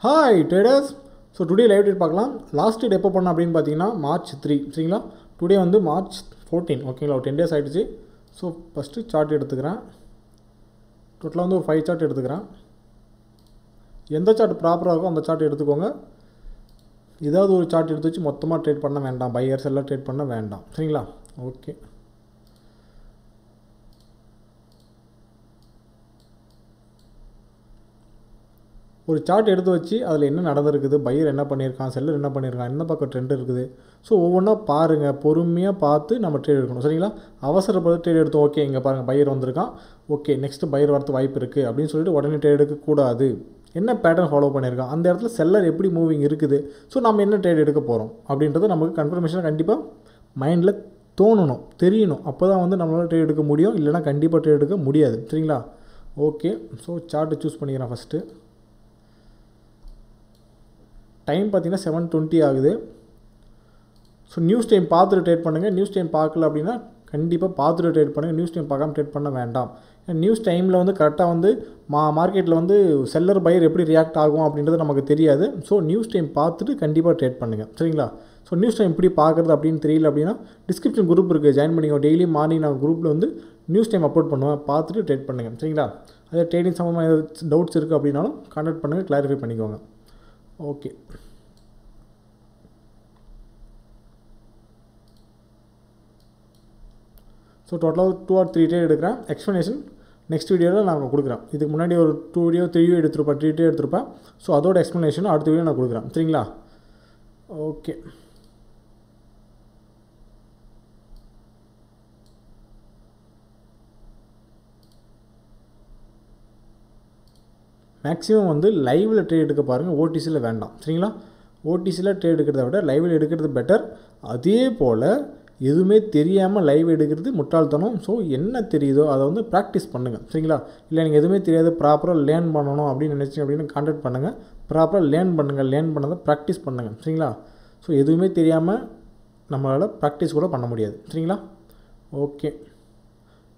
Hi traders. So today live trade பார்க்கலாம். Last date எப்போ பண்ணோம் அப்படின்னு பார்த்தீங்கன்னா March 3 சரிங்களா. டுடே வந்து March 14 ஓகேங்களா. ஒரு 10 days ஆகிடுச்சு. ஸோ ஃபஸ்ட்டு சார்ட் எடுத்துக்கிறேன். டோட்டலாக வந்து ஒரு 5 சார்ட் எடுத்துக்கிறேன். எந்த சார்ட் ப்ராப்பராக இருக்கோ அந்த சார்ட் எடுத்துக்கோங்க. ஏதாவது ஒரு சார்ட் எடுத்து வச்சு மொத்தமாக ட்ரேட் பண்ண வேண்டாம், பையர்ஸ் எல்லாம் ட்ரேட் பண்ண வேண்டாம் சரிங்களா. ஓகே, ஒரு சார்ட் எடுத்து வச்சு அதில் என்ன நடந்திருக்குது, பையர் என்ன பண்ணியிருக்கான், செல்லர் என்ன பண்ணியிருக்கான், என்ன பக்கம் ட்ரெண்ட் இருக்குது. ஸோ ஒவ்வொன்றா பாருங்கள், பொறுமையாக பார்த்து நம்ம ட்ரேட் எடுக்கணும் சரிங்களா. அவசரப்பட்டு ட்ரேட் எடுத்தோம், ஓகே இங்கே பாருங்கள் பையர் வந்திருக்கான், ஓகே நெக்ஸ்ட்டு பையர் வரது வாய்ப்பு இருக்குது அப்படின்னு சொல்லிட்டு உடனே ட்ரேட் எடுக்கக்கூடாது. என்ன பேட்டர்ன் ஃபாலோ பண்ணியிருக்கான், அந்த இடத்துல செல்லர் எப்படி மூவிங் இருக்குது, ஸோ நம்ம என்ன ட்ரேட் எடுக்க போகிறோம் அப்படின்றது நமக்கு கன்ஃபர்மேஷன் கண்டிப்பாக மைண்டில் தோணணும், தெரியணும். அப்போ தான் வந்து நம்மளால் ட்ரேட் எடுக்க முடியும், இல்லைனா கண்டிப்பாக ட்ரேட் எடுக்க முடியாது சரிங்களா. ஓகே, ஸோ சார்ட்டு சூஸ் பண்ணிக்கிறேன். ஃபஸ்ட்டு டைம் பார்த்தீங்கன்னா 7:20 ஆகுது. ஸோ நியூஸ் டைம் பார்த்துட்டு ட்ரேட் பண்ணுங்கள். நியூஸ் டைம் பார்க்கல அப்படின்னா கண்டிப்பாக பார்த்துட்டு ட்ரேட் பண்ணுங்கள். நியூஸ் டைம் பார்க்காம ட்ரேட் பண்ண வேண்டாம். நியூஸ் டைமில் வந்து கரெக்டாக வந்து மார்க்கெட்டில் வந்து செல்லர் பையர் எப்படி ரியாக்ட் ஆகும் அப்படின்றது நமக்கு தெரியாது. ஸோ நியூஸ் டைம் பார்த்துட்டு கண்டிப்பாக ட்ரேட் பண்ணுங்கள் சரிங்களா. ஸோ நியூஸ் டைம் எப்படி பார்க்குறது அப்படின்னு தெரியல அப்படின்னா டிஸ்கிரிப்ஷன் குரூப் இருக்குது, ஜாயின் பண்ணிக்கோ. டெய்லி மார்னிங் நான் குரூப்பில் வந்து நியூஸ் டைம் அப்லோட் பண்ணுவேன், பார்த்துட்டு ட்ரேட் பண்ணுங்கள் சரிங்களா. அதே ட்ரேடிங் சம்மந்தமாக ஏதாவது டவுட்ஸ் இருக்குது அப்படின்னாலும் கான்டாக்ட் பண்ணுங்கள், கிளாரிஃபை பண்ணிக்கோங்க. ஓகே, ஸோ டோட்டலாக 2 or 3 ட்ரேட் எடுக்கிறேன். எக்ஸ்ப்ளனேஷன் நெக்ஸ்ட் வீடியோவில் நான் கொடுக்குறேன். இதுக்கு முன்னாடி ஒரு 2 வீடியோ 3 வீடியோ எடுத்துருப்பேன், 3 வீடியோ எடுத்துருப்பேன். ஸோ அதோட எக்ஸ்ப்ளனேஷனும் அடுத்த வீடியோ நான் கொடுக்குறேன் சரிங்களா. ஓகே, மேக்ஸிமம் வந்து லைவில் ட்ரேட் எடுக்க பாருங்கள், ஓடிசியில் வேண்டாம் சரிங்களா. ஓடிசியில் ட்ரேட் எடுக்கிறத விட லைவில் எடுக்கிறது பெட்டர். அதே போல் எதுவுமே தெரியாமல் லைவ் எடுக்கிறது முட்டாள்தனம். ஸோ என்ன தெரியுதோ அதை வந்து ப்ராக்டிஸ் பண்ணுங்கள் சரிங்களா. இல்லை நீங்கள் எதுவுமே தெரியாது, ப்ராப்பராக லேர்ன் பண்ணணும் அப்படின்னு நினச்சிங்க அப்படின்னு கான்டாக்ட் பண்ணுங்கள். ப்ராப்பராக லேர்ன் பண்ணுங்கள், லேர்ன் பண்ணதை ப்ராக்டிஸ் பண்ணுங்கள் சரிங்களா. ஸோ எதுவுமே தெரியாமல் நம்மளால் ப்ராக்டிஸ் கூட பண்ண முடியாது சரிங்களா. ஓகே,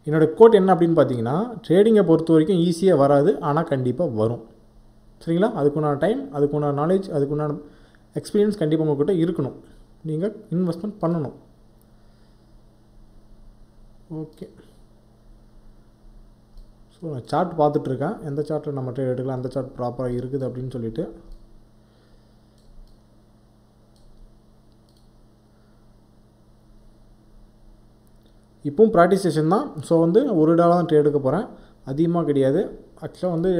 என்னோடய கோட் என்ன அப்படின்னு பார்த்தீங்கன்னா, ட்ரேடிங்கை பொறுத்த வரைக்கும் ஈஸியாக வராது, ஆனால் கண்டிப்பாக வரும் சரிங்களா. அதுக்குண்டான டைம், அதுக்குண்டான நாலேஜ், அதுக்குண்டான எக்ஸ்பீரியன்ஸ் கண்டிப்பாக உங்கள்கிட்ட இருக்கணும். நீங்கள் இன்வெஸ்ட்மெண்ட் பண்ணணும். ஓகே, ஸோ நான் சார்ட் பார்த்துட்ருக்கேன், எந்த சார்ட்டில் நம்ம ட்ரேட் எடுக்கலாம், அந்த சார்ட் ப்ராப்பராக இருக்குது அப்படின்னு சொல்லிட்டு. இப்போவும் ப்ராக்டிஸ் செஷன் தான். ஸோ வந்து $1 தான் ட்ரேட் எடுக்க போகிறேன், அதிகமாக கிடையாது. ஆக்சுவலாக வந்து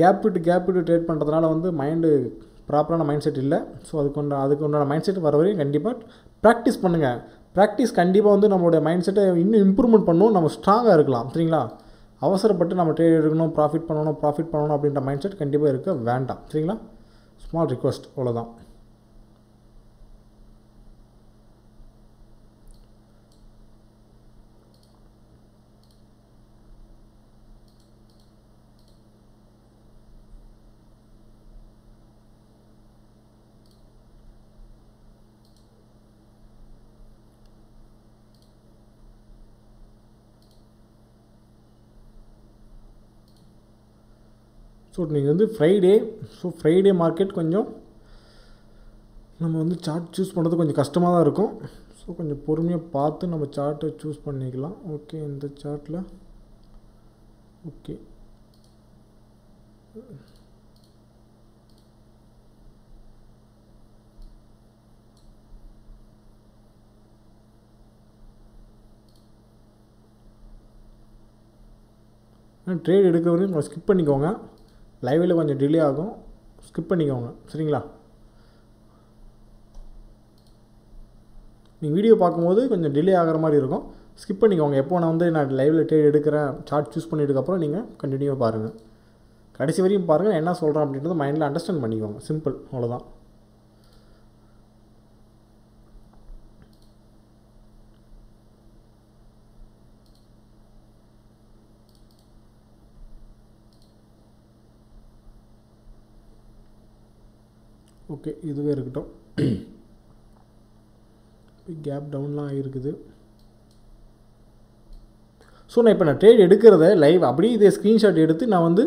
கேப் விட்டு ட்ரேட் பண்ணுறதுனால வந்து மைண்டு ப்ராப்பரான மைண்ட் செட் இல்லை. ஸோ அதுக்குண்டான மைண்ட் செட் வர வரையும் கண்டிப்பாக ப்ராக்டிஸ் பண்ணுங்கள். ப்ராக்டிஸ் கண்டிப்பாக வந்து நம்மளுடைய மைண்ட் செட்டை இன்னும் இம்ப்ரூவ்மெண்ட் பண்ணணும், நம்ம ஸ்ட்ராங்காக இருக்கலாம் சரிங்களா. அவசரப்பட்டு நம்ம ட்ரேட் எடுக்கணும், ப்ராஃபிட் பண்ணணும் அப்படின்ற மைண்ட் செட் கண்டிப்பாக இருக்க வேண்டாம் சரிங்களா. ஸ்மால் ரிக்வெஸ்ட், அவ்வளோதான். ஸோ நீங்கள் வந்து ஃப்ரைடே மார்க்கெட் கொஞ்சம் நம்ம வந்து சார்ட் சூஸ் பண்ணுறது கொஞ்சம் கஷ்டமாக தான் இருக்கும். ஸோ கொஞ்சம் பொறுமையாக பார்த்து நம்ம சார்ட்டை சூஸ் பண்ணிக்கலாம். ஓகே, இந்த சார்ட்டில் ஓகே, ட்ரேட் எடுக்கிற வரையும் கொஞ்சம் ஸ்கிப் பண்ணிக்கோங்க. லைவில் கொஞ்சம் டிலே ஆகும், ஸ்கிப் பண்ணிக்கோங்க சரிங்களா. நீங்கள் வீடியோ பார்க்கும்போது கொஞ்சம் டிலே ஆகிற மாதிரி இருக்கும், ஸ்கிப் பண்ணிக்கோங்க. எப்போ நான் லைவில் ட்ரேட் எடுக்கிறேன், சார்ட் சூஸ் பண்ணிட்டுக்கப்புறம் நீங்கள் கண்டினியூவாக பாருங்கள், கடைசி வரையும் பாருங்கள். என்ன சொல்கிறேன் அப்படின்றத மைண்டில் அண்டர்ஸ்டாண்ட் பண்ணிக்கோங்க, சிம்பிள், அவ்வளோதான். ஓகே, இதுவே இருக்கட்டும். கேப் டவுன்லாம் ஆகிருக்குது. ஸோ நான் இப்போ ட்ரேட் எடுக்கிறத லைவ் அப்படியே இதை ஸ்க்ரீன்ஷாட் எடுத்து நான் வந்து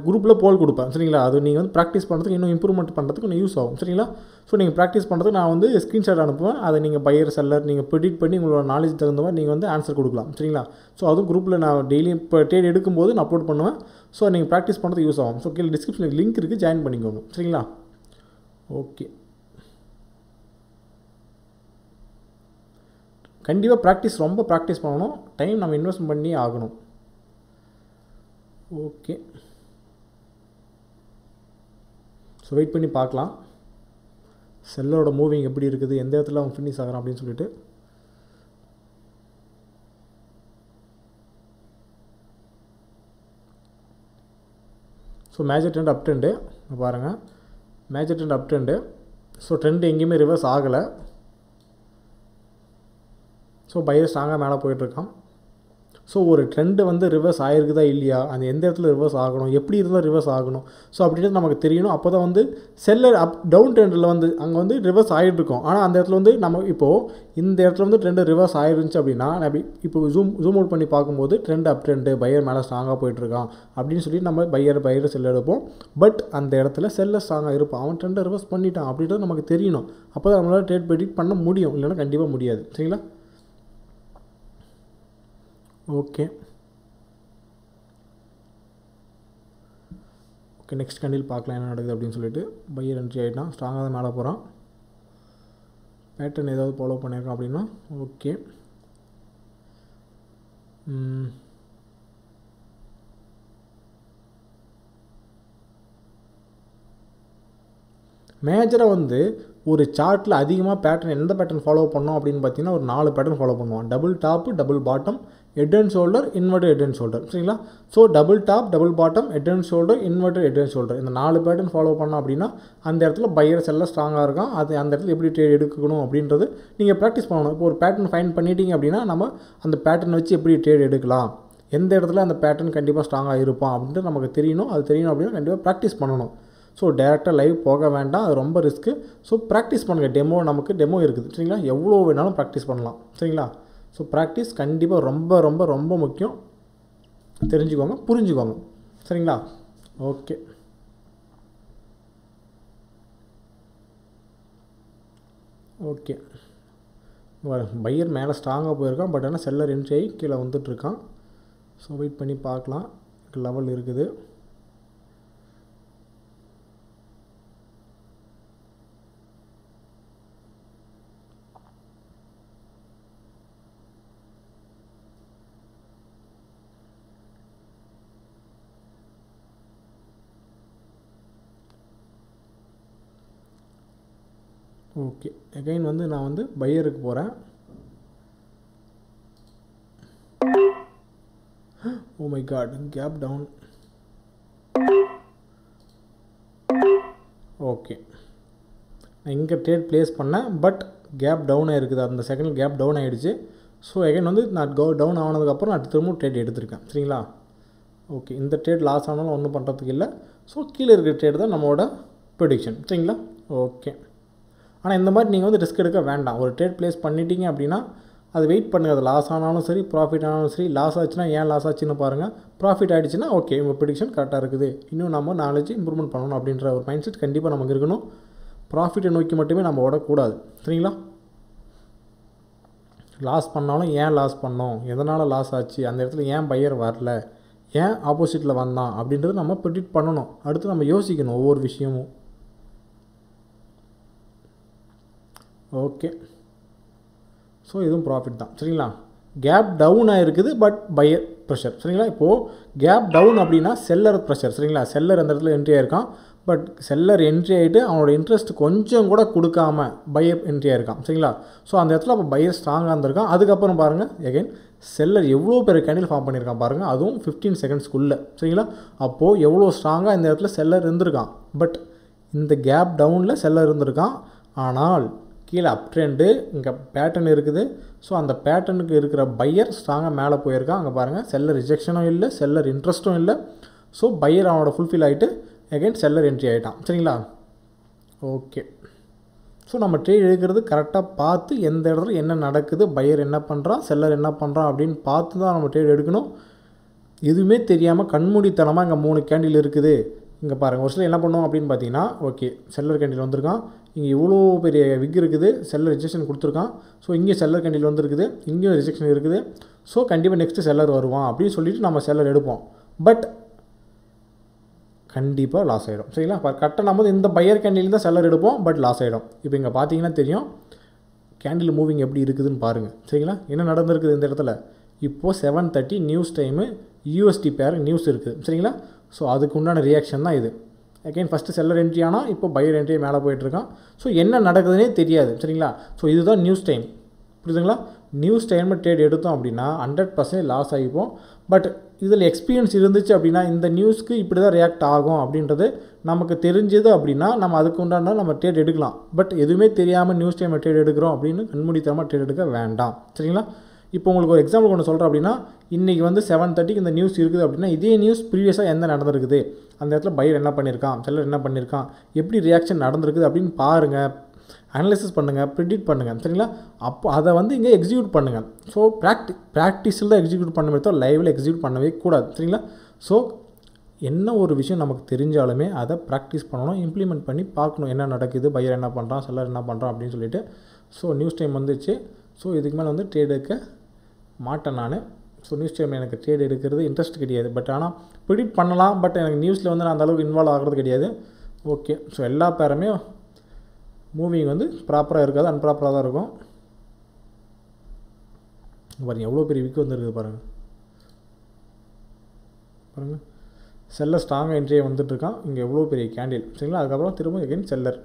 குரூப்பில் போல் கொடுப்பேன் சரிங்களா. அது நீங்கள் வந்து ப்ராக்டிஸ் பண்ணுறதுக்கு இன்னும் இம்ப்ரூவ்மெண்ட் பண்ணுறதுக்கு இன்னும் யூஸ் ஆகும் சரிங்களா. ஸோ நீங்கள் ப்ராக்டிஸ் பண்ணுறதுக்கு நான் வந்து ஸ்க்ரீன்ஷாட் அனுப்புவேன். அதை நீங்கள் பையர் செல்லர் நீங்கள் ப்ரெடிக்ட் பண்ணி உங்களோட நாலேஜ் தகுந்த மாதிரி நீங்கள் வந்து ஆன்சர் கொடுக்கலாம் சரிங்களா. ஸோ அதுவும் குரூப்பில் நான் டெய்லியும் இப்போ ட்ரேட் எடுக்கும்போது நான் அப்லோட் பண்ணுவேன். ஸோ நீங்கள் ப்ராக்டிஸ் பண்ணுறதுக்கு யூஸ் ஆகும். ஸோ கீழே டிஸ்கிரிப்ஷனில் லிங்க் இருக்குது, ஜாயின் பண்ணிக்கோங்க சரிங்களா. ஓகே, கண்டிப்பாக ப்ராக்டிஸ் ரொம்ப ப்ராக்டிஸ் பண்ணணும். டைம் நம்ம இன்வெஸ்ட் பண்ணி ஆகணும். ஓகே, ஸோ வெயிட் பண்ணி பார்க்கலாம் செல்லரோட மூவிங் எப்படி இருக்குது, எந்த இடத்துல அவன் ஃபினிஷ் ஆகிறான் அப்படின்னு சொல்லிட்டு. So major trend up trend பாருங்கள், major trend up trend. So trend எங்கேயுமே ரிவர்ஸ் ஆகலை. ஸோ பையர் ஸ்ட்ராங்காக மேலே போயிட்டுருக்கான். ஸோ ஒரு ட்ரெண்டு வந்து ரிவர்ஸ் ஆகிருக்குதா இல்லையா, அந்த எந்த இடத்துல ரிவர்ஸ் ஆகணும், எப்படி இருந்தால் ரிவர்ஸ் ஆகணும், ஸோ அப்படின்றது நமக்கு தெரியணும். அப்போ தான் வந்து செல்லர் டவுன் ட்ரெண்டில் வந்து அங்கே வந்து ரிவர்ஸ் ஆகிட்டுருக்கோம். ஆனால் அந்த இடத்துல வந்து நம்ம இப்போது இந்த இடத்துல வந்து ட்ரெண்டு ரிவர்ஸ் ஆகிருந்துச்சு அப்படின்னா நம்ம இப்போ ஜூம் அவுட் பண்ணி பார்க்கும்போது ட்ரெண்ட் அப் ட்ரெண்டு பையர் மேலே ஸ்ட்ராங்காக போயிட்டுருக்கான் அப்படின்னு சொல்லி நம்ம பையர் செல்லர் எடுப்போம். பட் அந்த இடத்துல செல்லர் ஸ்ட்ராங்காக இருப்பான், அவன் ட்ரெண்டை ரிவர்ஸ் பண்ணிட்டான் அப்படின்றது நமக்கு தெரியணும். அப்போ தான் நம்மளால் ட்ரேட் ப்ரெடிக்ட் பண்ண முடியும், இல்லைன்னா கண்டிப்பாக முடியாது சரிங்களா. ஓகே, நெக்ஸ்ட் கண்டில் பார்க்கலாம் என்ன நடக்குது அப்படின்னு சொல்லிட்டு. பையர் என்ட்ரி ஆகிட்டான், ஸ்ட்ராங்காக தான் மேலே போகிறான். பேட்டர்ன் ஏதாவது ஃபாலோ பண்ணியிருக்கான் அப்படின்னா ஓகே. மேஜராக வந்து ஒரு சார்ட்டில் அதிகமாக பேட்டர்ன் எந்த பேட்டர்ன் ஃபாலோ பண்ணோம் அப்படின்னு பார்த்தீங்கன்னா ஒரு 4 பேட்டர்ன் ஃபாலோ பண்ணுவோம். Double top, double bottom, head and shoulder, inverted head and shoulder சரிங்களா. So double top, double bottom, head and shoulder, inverted head and shoulder, இந்த 4 பேட்டர்ன் ஃபாலோ பண்ணோம் அப்படின்னா அந்த இடத்துல பையர்ஸ் எல்லாம் ஸ்ட்ராங்காக இருக்கான். அது அந்த இடத்துல எப்படி ட்ரேட் எடுக்கணும் அப்படின்றது நீங்கள் ப்ராக்டிஸ் பண்ணணும். இப்போ ஒரு பேட்டர்ன் ஃபைன் பண்ணிட்டீங்க அப்படின்னா நம்ம அந்த பேட்டர்ன் வச்சு எப்படி ட்ரேட் எடுக்கலாம், எந்த இடத்துல அந்த பேட்டர்ன் கண்டிப்பாக ஸ்ட்ராங்காக இருப்பான் அப்படின்ட்டு நமக்கு தெரியணும். அது தெரியணும் அப்படின்னா கண்டிப்பாக ப்ராக்டிஸ் பண்ணணும். ஸோ டேரெக்டாக லைவ் போக வேண்டாம், அது ரொம்ப ரிஸ்க்கு. ஸோ ப்ராக்டிஸ் பண்ணுங்கள். நமக்கு டெமோ இருக்குது சரிங்களா, எவ்வளோ வேணாலும் ப்ராக்டிஸ் பண்ணலாம் சரிங்களா. ஸோ ப்ராக்டிஸ் கண்டிப்பாக ரொம்ப ரொம்ப ரொம்ப முக்கியம். தெரிஞ்சுக்கோங்க, புரிஞ்சுக்கோங்க சரிங்களா. Okay, okay. பையர் மேலே ஸ்ட்ராங்காக போயிருக்கான், பட் ஆனால் செல்லர் என்ட்ரி ஆகி கீழே வந்துட்டுருக்கான். ஸோ வெயிட் பண்ணி பார்க்கலாம், லெவல் இருக்குது. ஓகே, அகைன் வந்து நான் வந்து பையருக்கு போகிறேன். Oh my god, gap down. Okay, நான் இங்கே ட்ரேட் ப்ளேஸ் பண்ணேன், பட் கேப் டவுன் ஆகிருக்குது. அந்த செகண்ட் கேப் டவுன் ஆகிடுச்சு. ஸோ அகைன் வந்து நான் டவுன் ஆனதுக்கப்புறம் நான் திரும்பவும் ட்ரேட் எடுத்திருக்கேன் சரிங்களா. ஓகே, இந்த ட்ரேட் லாஸ் ஆனாலும் ஒன்றும் பண்ணுறதுக்கு இல்லை. ஸோ கீழே இருக்கிற ட்ரேட் தான் நம்மளோட ப்ரெடிக்ஷன் சரிங்களா. ஓகே, ஆனால் இந்த மாதிரி நீங்கள் வந்து ரிஸ்க் எடுக்க வேண்டாம். ஒரு ட்ரேட் ப்ளேஸ் பண்ணிட்டீங்க அப்படின்னா அது வெயிட் பண்ணுங்கள். அது லாஸ் ஆனாலும் சரி, ப்ராஃபிட் ஆனாலும் சரி. லாஸ் ஆச்சுன்னா ஏன் லாஸ் ஆச்சுன்னு பாருங்கள், ப்ராஃபிட் ஆகிடுச்சுன்னா ஓகே உங்கள் ப்ரெடிக்ஷன் கரெக்டாக இருக்குது, இன்னும் நம்ம நாலேஜ் இம்ப்ரூவ்மெண்ட் பண்ணணும் அப்படின்ற ஒரு மைண்ட் செட் கண்டிப்பாக நமக்கு இருக்கணும். ப்ராஃபிட்டை நோக்கி மட்டுமே நம்ம ஓடக்கூடாது சரிங்களா. லாஸ் பண்ணாலும் ஏன் லாஸ் பண்ணோம், எதனால் லாஸ் ஆச்சு, அந்த இடத்துல ஏன் பையர் வரல, ஏன் ஆப்போசிட்டில் வந்தான் அப்படின்றது நம்ம ப்ரெடிக்ட் பண்ணணும். அடுத்து நம்ம யோசிக்கணும் ஒவ்வொரு விஷயமும். ஓகே, ஸோ இதுவும் ப்ராஃபிட் தான் சரிங்களா. கேப் டவுன் ஆகிருக்குது, பட் பையர் ப்ரெஷர் சரிங்களா. இப்போது கேப் டவுன் அப்படின்னா செல்லர் ப்ரெஷர் சரிங்களா. செல்லர் அந்த இடத்துல என்ட்ரி ஆகிருக்கான், பட் செல்லர் என்ட்ரி ஆகிட்டு அவனோட இன்ட்ரெஸ்ட் கொஞ்சம் கூட கொடுக்காம பையர் என்ட்ரி ஆகிருக்கான் சரிங்களா. ஸோ அந்த இடத்துல அப்போ பையர் ஸ்ட்ராங்காக இருந்திருக்கான். அதுக்கப்புறம் பாருங்கள் எகைன் செல்லர் எவ்வளோ பெரிய கேண்டில் ஃபார்ம் பண்ணியிருக்கான் பாருங்கள், அதுவும் 15 செகண்ட்ஸ்க்குள்ளே சரிங்களா. அப்போது எவ்வளோ ஸ்ட்ராங்காக இந்த இடத்துல செல்லர் இருந்திருக்கான். பட் இந்த கேப் டவுனில் செல்லர் இருந்திருக்கான், ஆனால் கீழே அப் ட்ரெண்டு இங்கே பேட்டர்ன் இருக்குது. ஸோ அந்த பேட்டர்னுக்கு இருக்கிற பையர் ஸ்ட்ராங்காக மேலே போயிருக்கான். அங்கே பாருங்கள் செல்லர் ரிஜெக்ஷனும் இல்லை, செல்லர் இன்ட்ரெஸ்ட்டும் இல்லை. ஸோ பையர் அவனோட ஃபுல்ஃபில் ஆகிட்டு அகைன் செல்லர் என்ட்ரி ஆகிட்டான் சரிங்களா. ஓகே, ஸோ நம்ம ட்ரேட் எடுக்கிறது கரெக்டாக பார்த்து எந்த இடத்துல என்ன நடக்குது, பையர் என்ன பண்ணுறான், செல்லர் என்ன பண்ணுறான் அப்படின்னு பார்த்து தான் நம்ம ட்ரேட் எடுக்கணும். எதுவுமே தெரியாமல் கண்மூடித்தனமாக இங்கே 3 கேண்டில் இருக்குது. இங்கே பாருங்கள், ஒரு சில என்ன பண்ணுவோம் அப்படின்னு பார்த்தீங்கன்னா, ஓகே செல்லர் கேண்டில் வந்திருக்கான், இங்கே இவ்வளோ பெரிய விக் இருக்குது, செல்லர் ரிஜெக்ஷன் கொடுத்துருக்கான், ஸோ இங்கே செல்லர் கேண்டில் வந்துருக்குது, இங்கேயும் ரிஜெக்ஷன் இருக்குது, ஸோ கண்டிப்பாக நெக்ஸ்ட்டு செல்லர் வருவான் அப்படின்னு சொல்லிட்டு நம்ம செல்லர் எடுப்போம். பட் கண்டிப்பாக லாஸ் ஆகிடும். சரிங்களா? இப்போ கரெக்டாக நம்ம இந்த பையர் கேண்டில் தான் செல்லர் எடுப்போம், பட் லாஸ் ஆகிடும். இப்போ இங்கே பார்த்தீங்கன்னா தெரியும் கேண்டில் மூவிங் எப்படி இருக்குதுன்னு பாருங்கள். சரிங்களா? என்ன நடந்திருக்குது இந்த இடத்துல? இப்போது 7:30 நியூஸ் டைமு, USD பேர் நியூஸ் இருக்குது. சரிங்களா? ஸோ அதுக்கு உண்டான ரியாக்ஷன் தான் இது. அகைன் ஃபஸ்ட்டு செல்லர் என்ட்ரி ஆனால் இப்போ பையர் என்ட்ரி மேலே போயிட்டுருக்கான். ஸோ என்ன நடக்குதுன்னே தெரியாது. சரிங்களா? ஸோ இதுதான் நியூஸ் டைம். புரியுதுங்களா? நியூஸ் டைமில் ட்ரேட் எடுத்தோம் அப்படின்னா 100% லாஸ் ஆகிப்போம். பட் இதில் எக்ஸ்பீரியன்ஸ் இருந்துச்சு அப்படின்னா இந்த நியூஸ்க்கு இப்படி தான் ரியாக்ட் ஆகும் அப்படின்றது நமக்கு தெரிஞ்சது அப்படின்னா நம்ம அதுக்கு உண்டான நம்ம ட்ரேட் எடுக்கலாம். பட் எதுவுமே தெரியாமல் நியூஸ் டைமில் ட்ரேட் எடுக்கிறோம் அப்படின்னு கண்மூடித்தனமாக ட்ரேட் எடுக்க வேண்டாம். சரிங்களா? இப்போ உங்களுக்கு ஒரு எக்ஸாம்பிள் ஒன்று சொல்கிறேன் அப்படின்னா, இன்றைக்கி வந்து 7:30க்கு இந்த நியூஸ் இருக்குது அப்படின்னா, இதே நியூஸ் ப்ரீவியஸாக எந்த நடந்திருக்குது, அந்த இடத்துல பையர் என்ன பண்ணியிருக்கான், செல்லர் என்ன பண்ணியிருக்கான், எப்படி ரியாக்ஷன் நடந்திருக்குது அப்படின்னு பாருங்கள், அனலைசிஸ் பண்ணுங்கள், ப்ரிடிக்ட் பண்ணுங்கள். சரிங்களா? அப்போ அதை வந்து இங்கே எக்ஸிக்யூட் பண்ணுங்கள். ஸோ ப்ராக்டிஸில் தான் எக்ஸிக்யூட் பண்ண மாதிரி லைவில் எக்ஸிக்யூட் பண்ணவே கூடாது. சரிங்களா? ஸோ என்ன ஒரு விஷயம் நமக்கு தெரிஞ்சாலுமே அதை ப்ராக்டிஸ் பண்ணணும், இம்ப்ளிமெண்ட் பண்ணி பார்க்கணும் என்ன நடக்குது, பையர் என்ன பண்ணுறான், செல்லர் என்ன பண்ணுறான் அப்படின்னு சொல்லிட்டு. ஸோ நியூஸ் டைம் வந்துச்சு. ஸோ இதுக்கு மேலே வந்து ட்ரேட் எடுக்க மாட்டேன் நான். ஸோ நியூஸ் டைமில் எனக்கு ட்ரேட் எடுக்கிறது இன்ட்ரெஸ்ட் கிடையாது. பட் ஆனால் ப்ரிடிக்ட் பண்ணலாம், பட் எனக்கு நியூஸில் வந்து நான் அந்தளவுக்கு இன்வால்வ் ஆகிறது கிடையாது. ஓகே, ஸோ எல்லா பேருமே மூவிங் வந்து ப்ராப்பராக இருக்காது, அன்ப்ராப்பராக தான் இருக்கும். பாருங்கள் எவ்வளோ பெரிய விக்கு வந்துருக்குது பாருங்கள். பாருங்கள் செல்லர் ஸ்ட்ராங்காக என்ட்ரியே வந்துட்டுருக்கான், இங்கே எவ்வளோ பெரிய கேண்டில். சரிங்களா? அதுக்கப்புறம் திரும்ப எகைன் செல்லர்.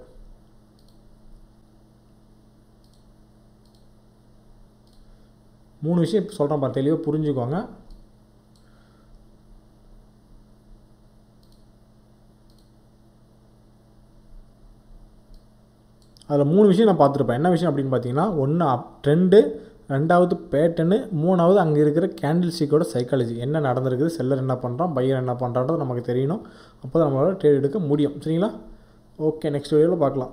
மூணு விஷயம் இப்போ சொல்கிறேன் பாரு, தெளிவாக புரிஞ்சுக்கோங்க. அதில் 3 விஷயம் நான் பார்த்துருப்பேன். என்ன விஷயம் அப்படின்னு பார்த்தீங்கன்னா, ஒன்று ட்ரெண்டு, ரெண்டாவது பேட்டர்னு, மூணாவது அங்கே இருக்கிற கேண்டில் ஸ்டிக்கோட சைக்காலஜி. என்ன நடந்திருக்குது, செல்லர் என்ன பண்ணுறான், பையர் என்ன பண்ணுறான்றது நமக்கு தெரியணும். அப்போ தான் நம்மளால் ட்ரேட் எடுக்க முடியும். சரிங்களா? ஓகே, நெக்ஸ்ட் வீடியோவில் பார்க்கலாம்.